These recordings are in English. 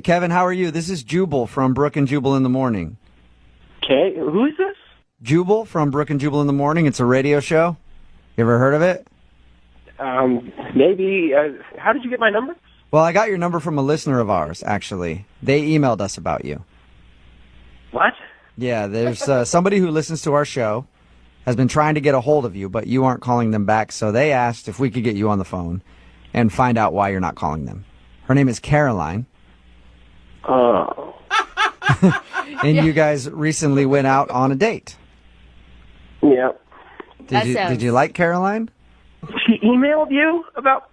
Kevin, how are you? This is Jubal from Brook and Jubal in the Morning. Okay, who is this? Jubal from Brook and Jubal in the Morning. It's a radio show. You ever heard of it? Maybe. How did you get my number? Well, I got your number from a listener of ours, actually. They emailed us about you. What? Yeah, there's somebody who listens to our show, has been trying to get a hold of you, but you aren't calling them back, so they asked if we could get you on the phone and find out why you're not calling them. Her name is Caroline. Oh. And you guys recently went out on a date. Yeah. Did you like Caroline? She emailed you about...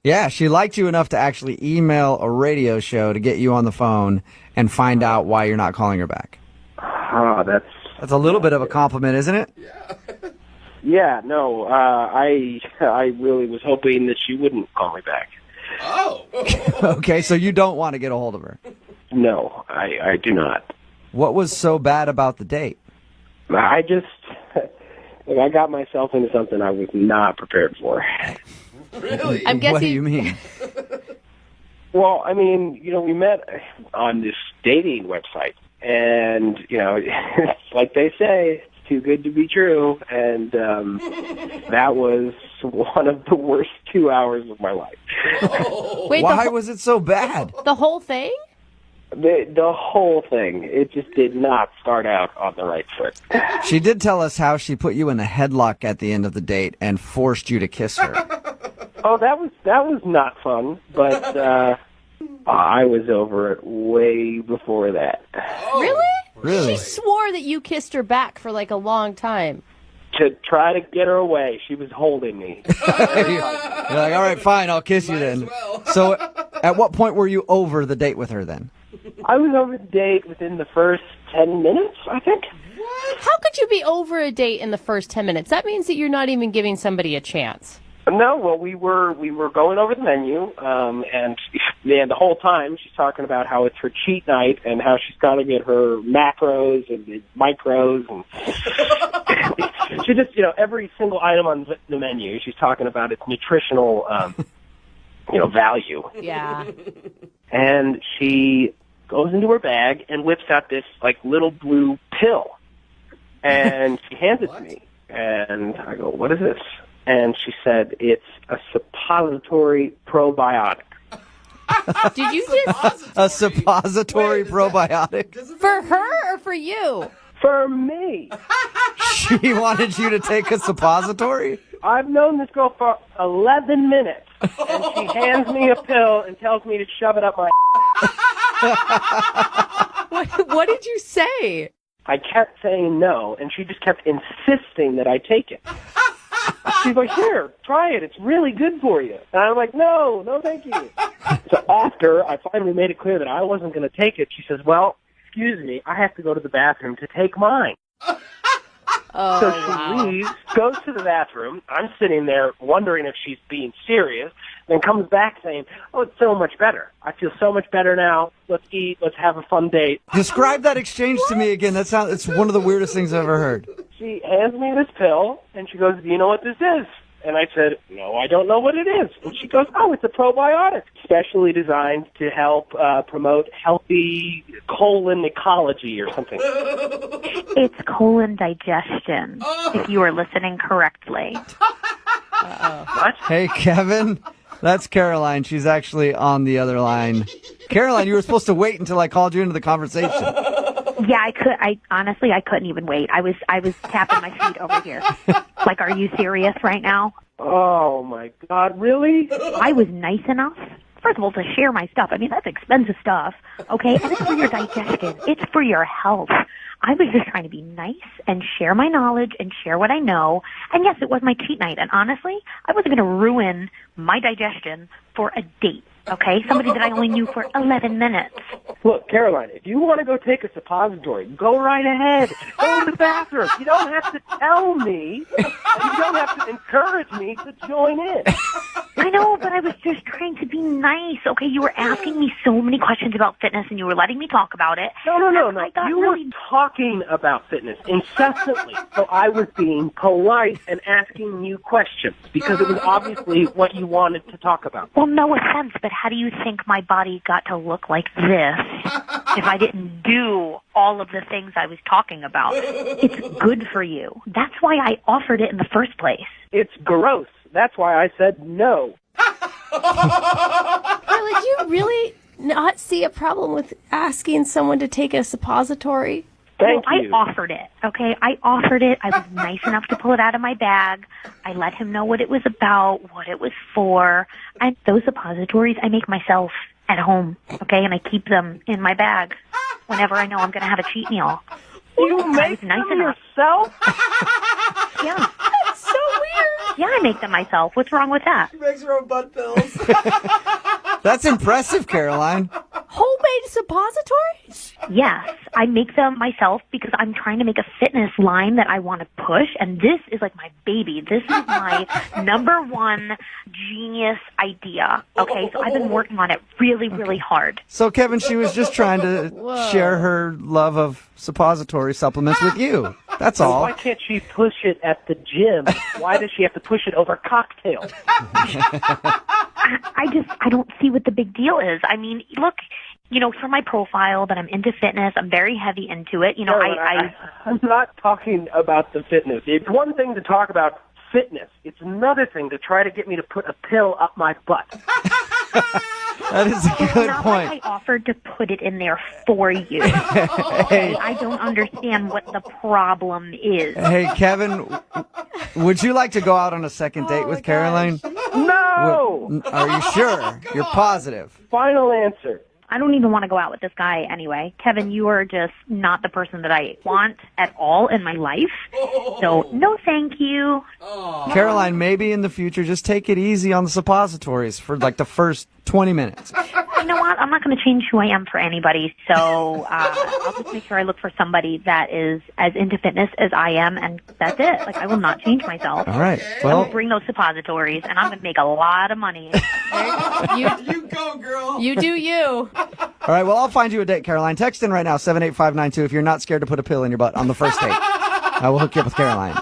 Yeah, she liked you enough to actually email a radio show to get you on the phone and find out why you're not calling her back. Oh, That's a little bit of a compliment, isn't it? Yeah, no, I really was hoping that she wouldn't call me back. Oh. Okay, so you don't want to get a hold of her. No, I do not. What was so bad about the date? I got myself into something I was not prepared for. Really? I'm guessing. What do you mean? Well, I mean, we met on this dating website, and, it's like they say, it's too good to be true, and that was one of the worst 2 hours of my life. Oh. Wait, Why was it so bad? the whole thing? The whole thing, it just did not start out on the right foot. She did tell us how she put you in a headlock at the end of the date and forced you to kiss her. Oh, that was not fun, but I was over it way before that. Really? Really? She swore that you kissed her back for like a long time. To try to get her away, she was holding me. You're like, all right, fine, I'll kiss you then. well. So at what point were you over the date with her then? I was over the date within the first 10 minutes, I think. How could you be over a date in the first 10 minutes? That means that you're not even giving somebody a chance. No, well, we were going over the menu, and the whole time she's talking about how it's her cheat night and how she's got to get her macros and micros, and she just, every single item on the menu, she's talking about its nutritional, value. Yeah. And she goes into her bag and whips out this little blue pill, and she hands it to me, and I go, "What is this?" And she said, "It's a suppository probiotic." Did you just... A suppository probiotic? For her or for you? For me. She wanted you to take a suppository? I've known this girl for 11 minutes, and she hands me a pill and tells me to shove it up my... What did you say? I kept saying no, and she just kept insisting that I take it. She's like, "Here, try it. It's really good for you." And I'm like, no, thank you. So after I finally made it clear that I wasn't going to take it, she says, "Well, excuse me, I have to go to the bathroom to take mine." Oh, So she wow. leaves, goes to the bathroom. I'm sitting there wondering if she's being serious, then comes back saying, "Oh, it's so much better. I feel so much better now. Let's eat. Let's have a fun date." Describe that exchange to me again. It's one of the weirdest things I've ever heard. She hands me this pill, and she goes, "Do you know what this is?" And I said, "No, I don't know what it is." And she goes, "Oh, it's a probiotic, specially designed to help promote healthy colon ecology or something." It's colon digestion, if you are listening correctly. What? Hey, Kevin, that's Caroline. She's actually on the other line. Caroline, you were supposed to wait until I called you into the conversation. Yeah, I honestly couldn't even wait. I was tapping my feet over here. Like, are you serious right now? Oh, my God, really? I was nice enough, first of all, to share my stuff. I mean, that's expensive stuff, okay? And it's for your digestion. It's for your health. I was just trying to be nice and share my knowledge and share what I know. And yes, it was my cheat night. And honestly, I wasn't going to ruin my digestion for a date, okay? Somebody that I only knew for 11 minutes. Look, Caroline, if you want to go take a suppository, go right ahead. Go in the bathroom. You don't have to tell me. And you don't have to encourage me to join in. I know, but I was just trying to be nice. Okay, you were asking me so many questions about fitness, and you were letting me talk about it. No. I got You really were talking about fitness incessantly, so I was being polite and asking you questions because it was obviously what you wanted to talk about. Well, no offense, but how do you think my body got to look like this if I didn't do all of the things I was talking about? It's good for you. That's why I offered it in the first place. It's gross. That's why I said no. Carla, do you really not see a problem with asking someone to take a suppository? Thank Well, you. I offered it, okay? I offered it. I was nice enough to pull it out of my bag. I let him know what it was about, what it was for. And those suppositories I make myself at home, okay? And I keep them in my bag whenever I know I'm going to have a cheat meal. You make nice them enough. yourself? Yeah. That's so weird. Yeah, I make them myself. What's wrong with that? She makes her own butt pills. That's impressive, Caroline. Homemade suppositories? Yes, I make them myself because I'm trying to make a fitness line that I want to push, and this is like my baby. This is my number one genius idea. Okay, so I've been working on it really, really hard. So, Kevin, she was just trying to share her love of suppository supplements with you. That's all. Why can't she push it at the gym? Why does she have to push it over cocktails? I don't see what the big deal is. I mean, look, you know, for my profile that I'm into fitness, I'm very heavy into it. You know, I'm not talking about the fitness. It's one thing to talk about fitness. It's another thing to try to get me to put a pill up my butt. That is a good not point. like I offered to put it in there for you. Okay, I don't understand what the problem is. Hey, Kevin, would you like to go out on a second date with Caroline? No! Are you sure? You're positive? Final answer. I don't even want to go out with this guy anyway. Kevin, you are just not the person that I want at all in my life. So, no thank you. Caroline, maybe in the future, just take it easy on the suppositories for like the first 20 minutes. You know what? I'm not going to change who I am for anybody. So, I'll just make sure I look for somebody that is as into fitness as I am, and that's it. Like, I will not change myself. All right. I Well, will bring those suppositories, and I'm going to make a lot of money. You go, girl. You do you. all right. Well, I'll find you a date, Caroline. Text in right now, 78592, if you're not scared to put a pill in your butt on the first date. I will hook you up with Caroline.